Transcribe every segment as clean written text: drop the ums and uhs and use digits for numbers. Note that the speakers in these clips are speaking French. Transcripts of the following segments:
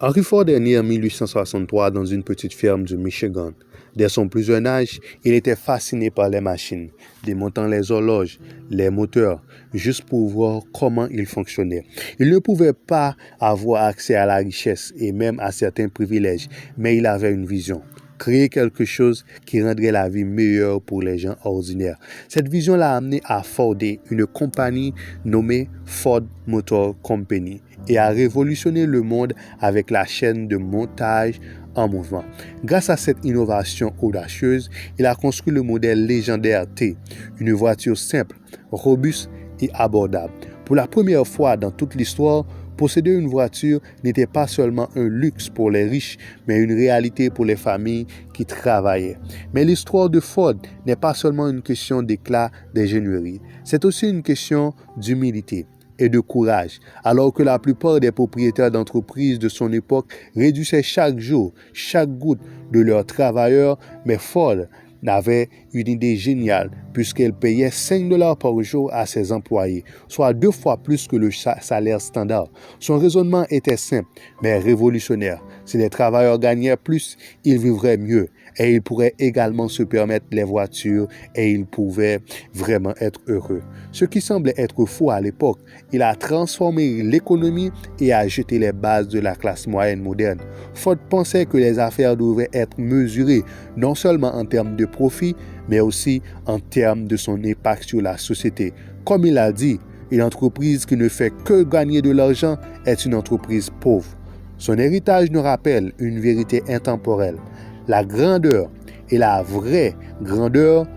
Henry Ford est né en 1863 dans une petite ferme du Michigan. Dès son plus jeune âge, il était fasciné par les machines, démontant les horloges, les moteurs, juste pour voir comment ils fonctionnaient. Il ne pouvait pas avoir accès à la richesse et même à certains privilèges, mais il avait une vision. Créer quelque chose qui rendrait la vie meilleure pour les gens ordinaires. Cette vision l'a amené à fonder une compagnie nommée Ford Motor Company et à révolutionner le monde avec la chaîne de montage en mouvement. Grâce à cette innovation audacieuse, il a construit le modèle légendaire T, une voiture simple, robuste et abordable. Pour la première fois dans toute l'histoire, posséder une voiture n'était pas seulement un luxe pour les riches, mais une réalité pour les familles qui travaillaient. Mais l'histoire de Ford n'est pas seulement une question d'éclat d'ingénierie, c'est aussi une question d'humilité et de courage, alors que la plupart des propriétaires d'entreprises de son époque réduisaient chaque jour, chaque goutte de leurs travailleurs, mais Ford avait une idée géniale puisqu'elle payait 5 $ par jour à ses employés, soit 2 fois plus que le salaire standard. Son raisonnement était simple, mais révolutionnaire. Si les travailleurs gagnaient plus, ils vivraient mieux et ils pourraient également se permettre les voitures et ils pouvaient vraiment être heureux. Ce qui semblait être faux à l'époque, il a transformé l'économie et a jeté les bases de la classe moyenne moderne. Ford pensait que les affaires devaient être mesurées non seulement en termes de profit, mais aussi en termes de son impact sur la société. Comme il a dit, une entreprise qui ne fait que gagner de l'argent est une entreprise pauvre. Son héritage nous rappelle une vérité intemporelle. La grandeur et la vraie grandeur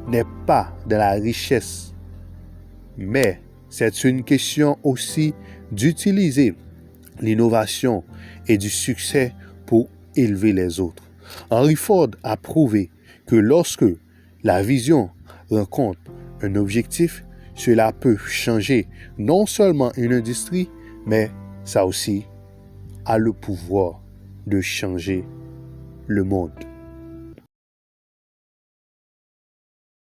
n'est pas dans la richesse, mais c'est une question aussi d'utiliser l'innovation et du succès pour élever les autres. Henry Ford a prouvé que lorsque la vision rencontre un objectif, cela peut changer non seulement une industrie, mais ça aussi a le pouvoir de changer le monde.